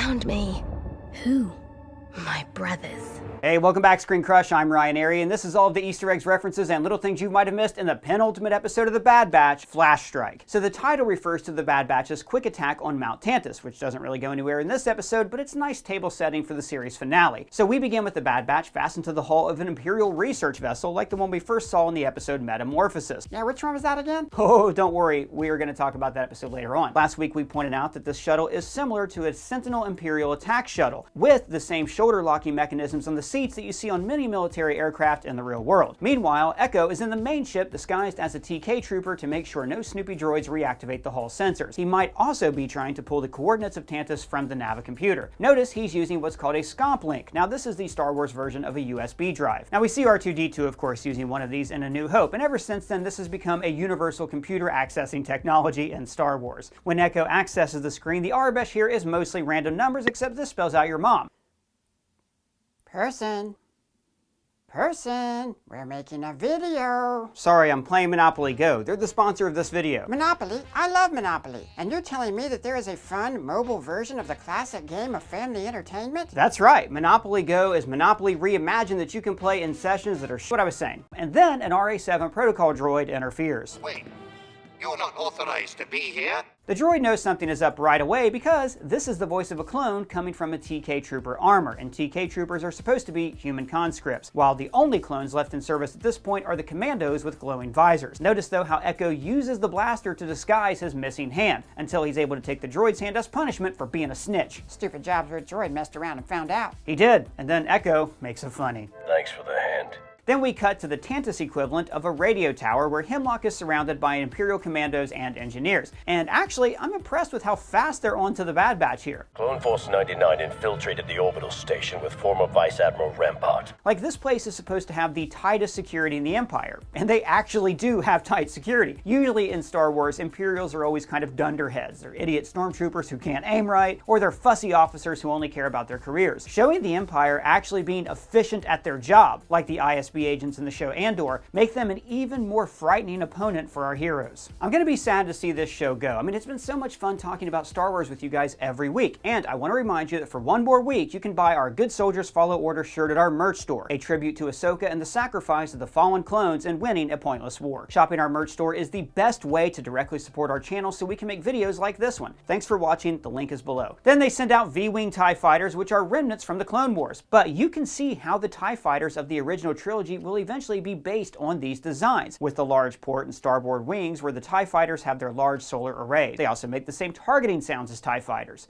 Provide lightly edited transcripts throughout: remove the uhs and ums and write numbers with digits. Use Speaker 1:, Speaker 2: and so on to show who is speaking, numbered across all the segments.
Speaker 1: found me.
Speaker 2: Who?
Speaker 1: My brothers.
Speaker 3: Hey, welcome back, ScreenCrush. I'm Ryan Airy, and this is all of the Easter eggs, references, and little things you might have missed in the penultimate episode of The Bad Batch, Flash Strike. So the title refers to the Bad Batch's quick attack on Mount Tantis, which doesn't really go anywhere in this episode, but it's a nice table setting for the series finale. So we begin with the Bad Batch fastened to the hull of an Imperial research vessel, like the one we first saw in the episode Metamorphosis.
Speaker 4: Yeah, which one was that again?
Speaker 3: Oh, don't worry, we are going to talk about that episode later on. Last week we pointed out that this shuttle is similar to a Sentinel Imperial attack shuttle, with the same shoulder locking mechanisms on the seats that you see on many military aircraft in the real world. Meanwhile, Echo is in the main ship disguised as a TK trooper to make sure no Snoopy droids reactivate the hull sensors. He might also be trying to pull the coordinates of Tantis from the Nava computer. Notice he's using what's called a SCOMP link. Now this is the Star Wars version of a USB drive. Now we see R2-D2 of course using one of these in A New Hope, and ever since then this has become a universal computer accessing technology in Star Wars. When Echo accesses the screen, the Arabesh here is mostly random numbers, except this spells out your mom.
Speaker 4: Person, we're making a video.
Speaker 3: Sorry, I'm playing Monopoly Go. They're the sponsor of this video.
Speaker 4: Monopoly? I love Monopoly. And you're telling me that there is a fun mobile version of the classic game of family entertainment?
Speaker 3: That's right. Monopoly Go is Monopoly reimagined that you can play in sessions that are what I was saying. And then an RA-7 protocol droid interferes.
Speaker 5: Wait, you're not authorized to be here?
Speaker 3: The droid knows something is up right away because this is the voice of a clone coming from a TK Trooper armor, and TK Troopers are supposed to be human conscripts, while the only clones left in service at this point are the commandos with glowing visors. Notice though how Echo uses the blaster to disguise his missing hand, until he's able to take the droid's hand as punishment for being a snitch.
Speaker 4: Stupid jobs where a droid messed around and found out.
Speaker 3: He did, and then Echo makes it funny.
Speaker 6: Thanks for the hand.
Speaker 3: Then we cut to the Tantis equivalent of a radio tower where Hemlock is surrounded by Imperial commandos and engineers. And actually, I'm impressed with how fast they're onto the Bad Batch here.
Speaker 6: Clone Force 99 infiltrated the orbital station with former Vice Admiral Rampart.
Speaker 3: Like, this place is supposed to have the tightest security in the Empire, and they actually do have tight security. Usually in Star Wars, Imperials are always kind of dunderheads. They're idiot stormtroopers who can't aim right, or they're fussy officers who only care about their careers. Showing the Empire actually being efficient at their job, like the ISB agents in the show Andor, make them an even more frightening opponent for our heroes. I'm gonna be sad to see this show go. I mean, it's been so much fun talking about Star Wars with you guys every week, and I want to remind you that for one more week you can buy our Good Soldiers Follow Order shirt at our merch store, a tribute to Ahsoka and the sacrifice of the fallen clones in winning a pointless war. Shopping our merch store is the best way to directly support our channel so we can make videos like this one. Thanks for watching, the link is below. Then they send out V-Wing TIE Fighters, which are remnants from the Clone Wars, but you can see how the TIE Fighters of the original trilogy will eventually be based on these designs, with the large port and starboard wings where the TIE Fighters have their large solar arrays. They also make the same targeting sounds as TIE Fighters.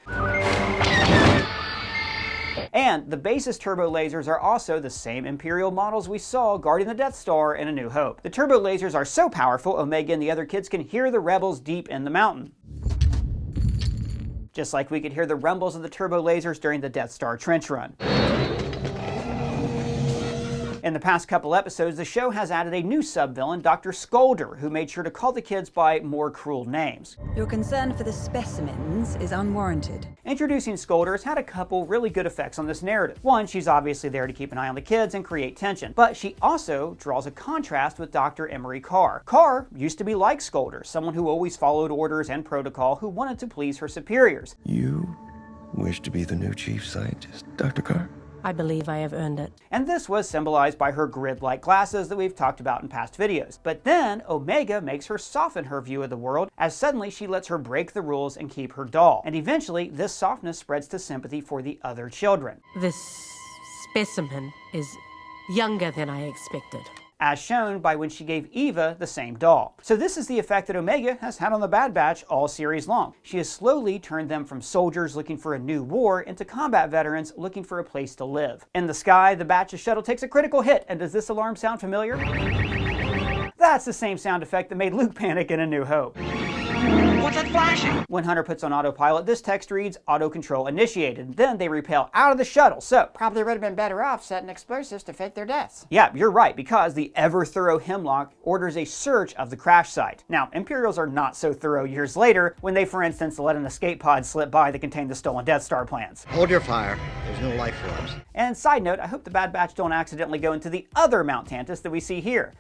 Speaker 3: And the base's turbo lasers are also the same Imperial models we saw guarding the Death Star in A New Hope. The turbo lasers are so powerful, Omega and the other kids can hear the rebels deep in the mountain. Just like we could hear the rumbles of the turbo lasers during the Death Star trench run. In the past couple episodes, the show has added a new sub-villain, Dr. Scolder, who made sure to call the kids by more cruel names.
Speaker 2: Your concern for the specimens is unwarranted.
Speaker 3: Introducing Scolder has had a couple really good effects on this narrative. One, she's obviously there to keep an eye on the kids and create tension, but she also draws a contrast with Dr. Emery Carr. Carr used to be like Scolder, someone who always followed orders and protocol, who wanted to please her superiors.
Speaker 7: You wish to be the new chief scientist, Dr. Carr?
Speaker 1: I believe I have earned it.
Speaker 3: And this was symbolized by her grid-like glasses that we've talked about in past videos. But then Omega makes her soften her view of the world, as suddenly she lets her break the rules and keep her doll. And eventually this softness spreads to sympathy for the other children.
Speaker 1: This specimen is younger than I expected,
Speaker 3: as shown by when she gave Eva the same doll. So this is the effect that Omega has had on the Bad Batch all series long. She has slowly turned them from soldiers looking for a new war into combat veterans looking for a place to live. In the sky, the Batch's shuttle takes a critical hit, and does this alarm sound familiar? That's the same sound effect that made Luke panic in A New Hope.
Speaker 5: What's that flashing?
Speaker 3: When Hunter puts on autopilot, this text reads, "Auto control initiated." Then they repel out of the shuttle, so
Speaker 4: Probably would have been better off setting explosives to fake their deaths.
Speaker 3: yeah, you're right, because the ever-thorough Hemlock orders a search of the crash site. Now, Imperials are not so thorough years later, when they, for instance, let an escape pod slip by that contained the stolen Death Star plans.
Speaker 5: Hold your fire. There's no life forms.
Speaker 3: And side note, I hope the Bad Batch don't accidentally go into the other Mount Tantis that we see here.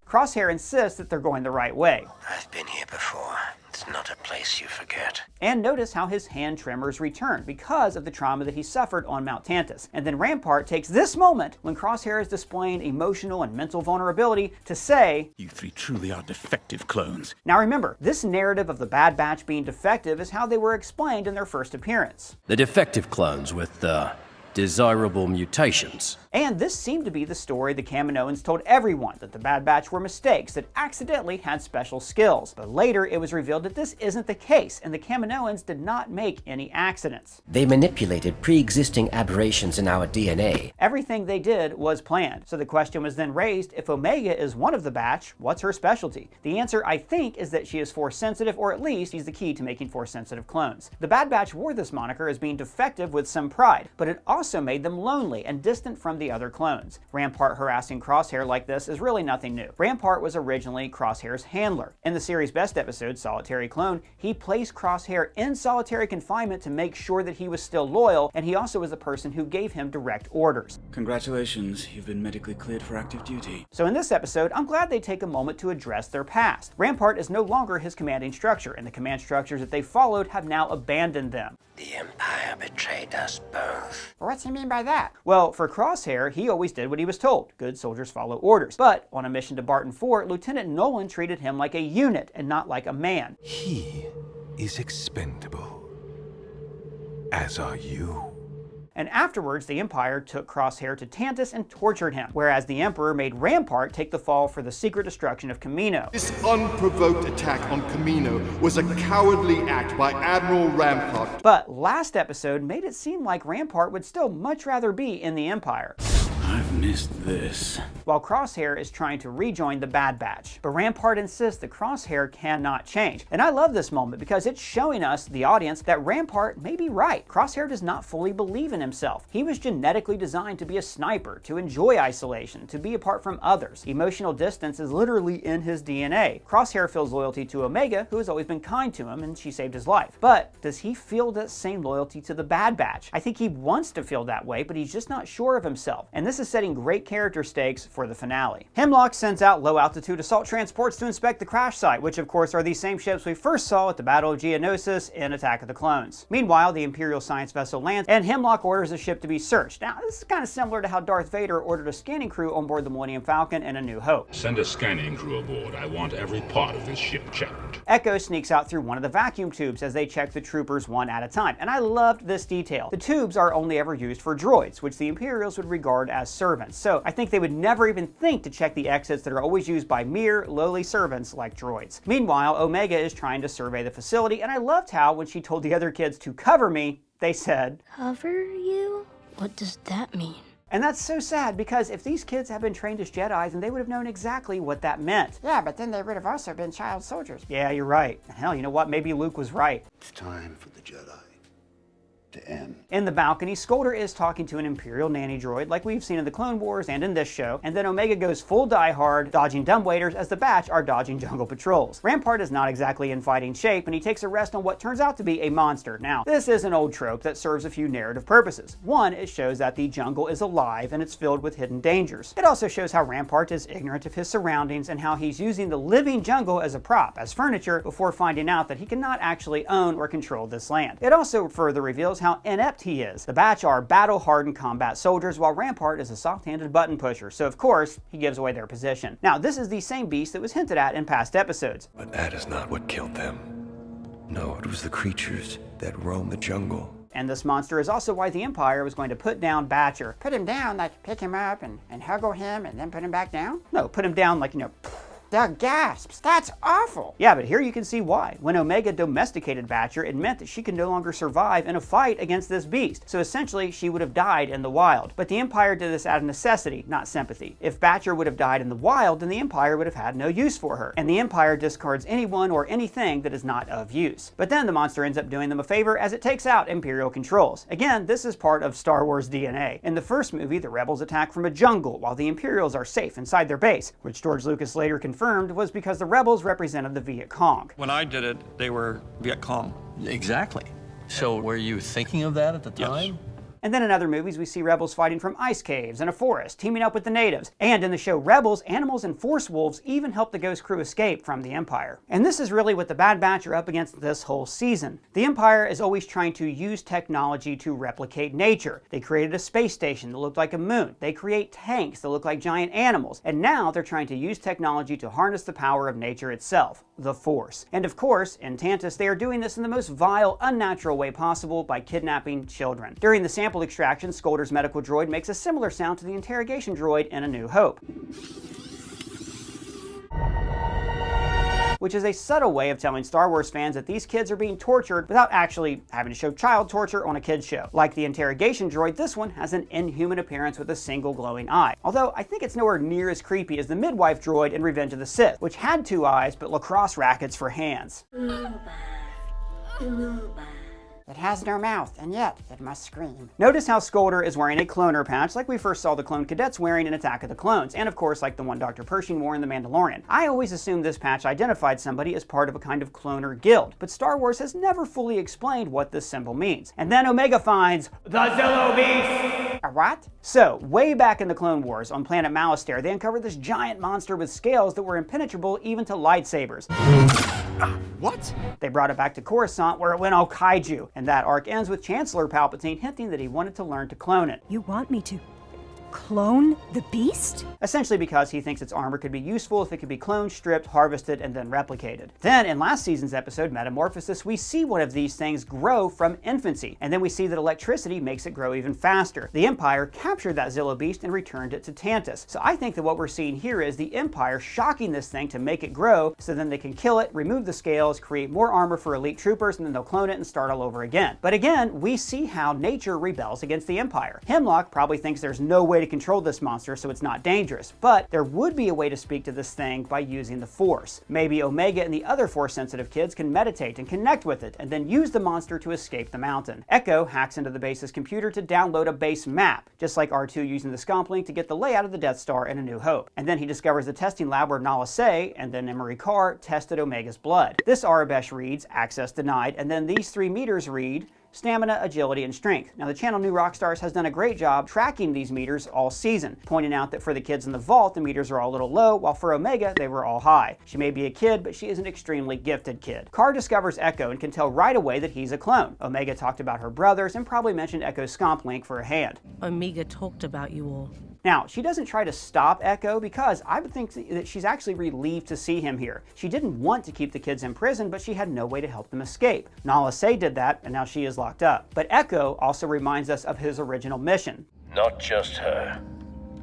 Speaker 3: Crosshair insists that they're going the right way.
Speaker 5: I've been here before. It's is not a place you forget.
Speaker 3: And notice how his hand tremors return because of the trauma that he suffered on Mount Tantis. And then Rampart takes this moment when Crosshair is displaying emotional and mental vulnerability to say,
Speaker 8: "You three truly are defective clones."
Speaker 3: Now remember, this narrative of the Bad Batch being defective is how they were explained in their first appearance.
Speaker 9: The defective clones with, desirable mutations.
Speaker 3: And this seemed to be the story the Kaminoans told everyone, that the Bad Batch were mistakes that accidentally had special skills. But later it was revealed that this isn't the case, and the Kaminoans did not make any accidents.
Speaker 9: They manipulated pre-existing aberrations in our DNA.
Speaker 3: Everything they did was planned. So the question was then raised, if Omega is one of the Batch, what's her specialty? The answer, I think, is that she is Force sensitive, or at least she's the key to making Force sensitive clones. The Bad Batch wore this moniker as being defective with some pride, but it also made them lonely and distant from the other clones. Rampart harassing Crosshair like this is really nothing new. Rampart was originally Crosshair's handler. In the series' best episode, Solitary Clone, he placed Crosshair in solitary confinement to make sure that he was still loyal, and he also was the person who gave him direct orders.
Speaker 8: Congratulations, you've been medically cleared for active duty.
Speaker 3: So in this episode, I'm glad they take a moment to address their past. Rampart is no longer his commanding structure, and the command structures that they followed have now abandoned them.
Speaker 5: The Empire betrayed us both.
Speaker 4: What's he mean by that?
Speaker 3: Well, for Crosshair, he always did what he was told. Good soldiers follow orders. But on a mission to Barton 4, Lieutenant Nolan treated him like a unit and not like a man.
Speaker 10: He is expendable, as are you.
Speaker 3: And afterwards, the Empire took Crosshair to Tantis and tortured him, whereas the Emperor made Rampart take the fall for the secret destruction of Kamino.
Speaker 11: This unprovoked attack on Kamino was a cowardly act by Admiral Rampart.
Speaker 3: But last episode made it seem like Rampart would still much rather be in the Empire.
Speaker 8: I've missed this.
Speaker 3: While Crosshair is trying to rejoin the Bad Batch. But Rampart insists that Crosshair cannot change. And I love this moment because it's showing us, the audience, that Rampart may be right. Crosshair does not fully believe in himself. He was genetically designed to be a sniper, to enjoy isolation, to be apart from others. Emotional distance is literally in his DNA. Crosshair feels loyalty to Omega, who has always been kind to him, and she saved his life. But does he feel that same loyalty to the Bad Batch? I think he wants to feel that way, but he's just not sure of himself. And this is setting great character stakes for the finale. Hemlock sends out low-altitude assault transports to inspect the crash site, which of course are the same ships we first saw at the Battle of Geonosis in Attack of the Clones. Meanwhile, the Imperial science vessel lands, and Hemlock orders the ship to be searched. Now, this is kind of similar to how Darth Vader ordered a scanning crew on board the Millennium Falcon in A New Hope.
Speaker 12: Send a scanning crew aboard. I want every part of this ship checked.
Speaker 3: Echo sneaks out through one of the vacuum tubes as they check the troopers one at a time, and I loved this detail. The tubes are only ever used for droids, which the Imperials would regard as servants, so I think they would never even think to check the exits that are always used by mere lowly servants like droids. Meanwhile, Omega is trying to survey the facility, and I loved how when she told the other kids to cover me, they said,
Speaker 13: "Cover you? What does that mean?"
Speaker 3: And that's so sad because if these kids had been trained as Jedis, then they would have known exactly what that meant.
Speaker 4: Yeah, but then they would have also been child soldiers.
Speaker 3: Yeah, you're right. And hell, you know what? Maybe Luke was right.
Speaker 11: It's time for the Jedi to end.
Speaker 3: In the balcony, Scolder is talking to an Imperial nanny droid like we've seen in the Clone Wars and in this show, and then Omega goes full die-hard, dodging dumbwaiters as the Batch are dodging jungle patrols. Rampart is not exactly in fighting shape, and he takes a rest on what turns out to be a monster. Now, this is an old trope that serves a few narrative purposes. One, it shows that the jungle is alive and it's filled with hidden dangers. It also shows how Rampart is ignorant of his surroundings and how he's using the living jungle as a prop, as furniture, before finding out that he cannot actually own or control this land. It also further reveals how inept he is. The Batch are battle-hardened combat soldiers, while Rampart is a soft-handed button pusher, so of course, he gives away their position. Now, this is the same beast that was hinted at in past episodes.
Speaker 7: But that is not what killed them. No, it was the creatures that roam the jungle.
Speaker 3: And this monster is also why the Empire was going to put down Batcher.
Speaker 4: Put him down, like pick him up and huggle him and then put him back down?
Speaker 3: No, put him down like,
Speaker 4: The gasps! That's awful!
Speaker 3: Yeah, but here you can see why. When Omega domesticated Batcher, it meant that she could no longer survive in a fight against this beast. So essentially, she would have died in the wild. But the Empire did this out of necessity, not sympathy. If Batcher would have died in the wild, then the Empire would have had no use for her. And the Empire discards anyone or anything that is not of use. But then the monster ends up doing them a favor as it takes out Imperial controls. Again, this is part of Star Wars DNA. In the first movie, the rebels attack from a jungle, while the Imperials are safe inside their base, which George Lucas later confirmed was because the rebels represented the Viet Cong.
Speaker 14: When I did it, they were Viet Cong.
Speaker 15: Exactly. So were you thinking of that at the time?
Speaker 14: Yes.
Speaker 3: And then in other movies, we see rebels fighting from ice caves and a forest, teaming up with the natives. And in the show Rebels, animals and Force Wolves even help the Ghost crew escape from the Empire. And this is really what the Bad Batch are up against this whole season. The Empire is always trying to use technology to replicate nature. They created a space station that looked like a moon. They create tanks that look like giant animals. And now they're trying to use technology to harness the power of nature itself, the Force. And of course, in Tantis, they are doing this in the most vile, unnatural way possible by kidnapping children. During the sample extraction, Scolder's medical droid makes a similar sound to the interrogation droid in A New Hope, which is a subtle way of telling Star Wars fans that these kids are being tortured without actually having to show child torture on a kid's show. Like the interrogation droid, this one has an inhuman appearance with a single glowing eye. Although I think it's nowhere near as creepy as the midwife droid in Revenge of the Sith, which had 2 eyes but lacrosse rackets for hands.
Speaker 4: It has no mouth, and yet it must scream.
Speaker 3: Notice how Scolder is wearing a cloner patch like we first saw the clone cadets wearing in Attack of the Clones, and of course like the one Dr. Pershing wore in The Mandalorian. I always assumed this patch identified somebody as part of a kind of cloner guild, but Star Wars has never fully explained what this symbol means. And then Omega finds the Zillow Beast!
Speaker 4: A what?
Speaker 3: So, way back in the Clone Wars, on planet Malastare, they uncovered this giant monster with scales that were impenetrable even to lightsabers.
Speaker 11: What?
Speaker 3: They brought it back to Coruscant, where it went all kaiju, and that arc ends with Chancellor Palpatine hinting that he wanted to learn to clone it.
Speaker 14: You want me to clone the beast?
Speaker 3: Essentially because he thinks its armor could be useful if it could be cloned, stripped, harvested, and then replicated. Then, in last season's episode, Metamorphosis, we see one of these things grow from infancy, and then we see that electricity makes it grow even faster. The Empire captured that Zillow Beast and returned it to Tantis. So I think that what we're seeing here is the Empire shocking this thing to make it grow, so then they can kill it, remove the scales, create more armor for elite troopers, and then they'll clone it and start all over again. But again, we see how nature rebels against the Empire. Hemlock probably thinks there's no way to control this monster, so it's not dangerous, but there would be a way to speak to this thing by using the Force. Maybe Omega and the other Force-sensitive kids can meditate and connect with it, and then use the monster to escape the mountain. Echo hacks into the base's computer to download a base map, just like R2 using the Scomp-Link to get the layout of the Death Star in A New Hope. And then he discovers the testing lab where Nala Se and then Emery Carr tested Omega's blood. This Arabesh reads, access denied, and then these 3 meters read, stamina, agility, and strength. Now the channel New Rockstars has done a great job tracking these meters all season, pointing out that for the kids in the vault, the meters are all a little low, while for Omega, they were all high. She may be a kid, but she is an extremely gifted kid. Carr discovers Echo and can tell right away that he's a clone. Omega talked about her brothers and probably mentioned Echo's Scomp-Link for a hand.
Speaker 1: Omega talked about you all.
Speaker 3: Now, she doesn't try to stop Echo because I would think that she's actually relieved to see him here. She didn't want to keep the kids in prison, but she had no way to help them escape. Nala Se did that, and now she is locked up. But Echo also reminds us of his original mission.
Speaker 6: Not just her.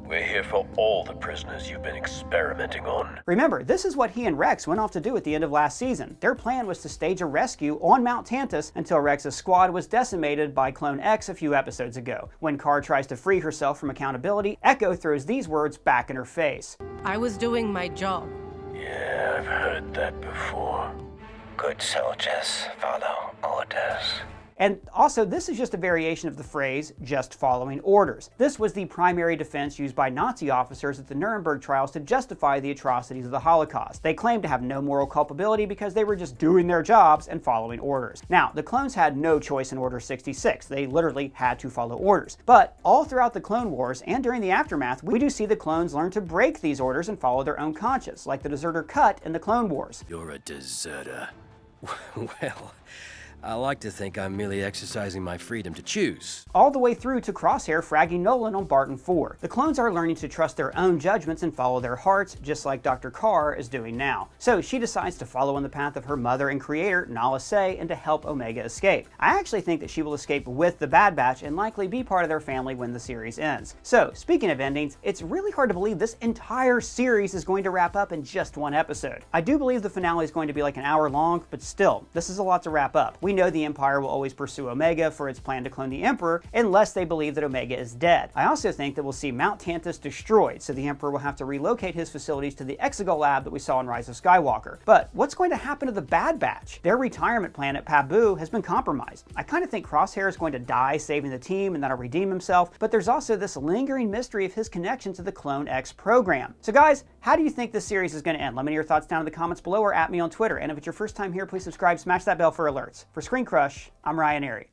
Speaker 6: We're here for all the prisoners you've been experimenting on.
Speaker 3: Remember, this is what he and Rex went off to do at the end of last season. Their plan was to stage a rescue on Mount Tantis until Rex's squad was decimated by Clone X a few episodes ago. When Carr tries to free herself from accountability, Echo throws these words back in her face.
Speaker 1: I was doing my job.
Speaker 6: Yeah, I've heard that before.
Speaker 5: Good soldiers follow orders.
Speaker 3: And also, this is just a variation of the phrase, just following orders. This was the primary defense used by Nazi officers at the Nuremberg trials to justify the atrocities of the Holocaust. They claimed to have no moral culpability because they were just doing their jobs and following orders. Now, the clones had no choice in Order 66. They literally had to follow orders. But all throughout the Clone Wars and during the aftermath, we do see the clones learn to break these orders and follow their own conscience, like the deserter Cut in the Clone Wars.
Speaker 9: You're a deserter. Well, I like to think I'm merely exercising my freedom to choose.
Speaker 3: All the way through to Crosshair fragging Nolan on Barton 4. The clones are learning to trust their own judgments and follow their hearts, just like Dr. Carr is doing now. So she decides to follow in the path of her mother and creator, Nala Se, and to help Omega escape. I actually think that she will escape with the Bad Batch and likely be part of their family when the series ends. So, speaking of endings, it's really hard to believe this entire series is going to wrap up in just one episode. I do believe the finale is going to be like an hour long, but still, this is a lot to wrap up. We know the Empire will always pursue Omega for its plan to clone the Emperor unless they believe that Omega is dead. I also think that we'll see Mount Tantis destroyed, so the Emperor will have to relocate his facilities to the Exegol lab that we saw in Rise of Skywalker. But what's going to happen to the Bad Batch? Their retirement planet, Pabu, has been compromised. I kind of think Crosshair is going to die saving the team and that'll redeem himself, but there's also this lingering mystery of his connection to the Clone X program. So guys, how do you think this series is going to end? Let me know your thoughts down in the comments below or at me on Twitter. And if it's your first time here, please subscribe, smash that bell for alerts. For ScreenCrush, I'm Ryan Airy.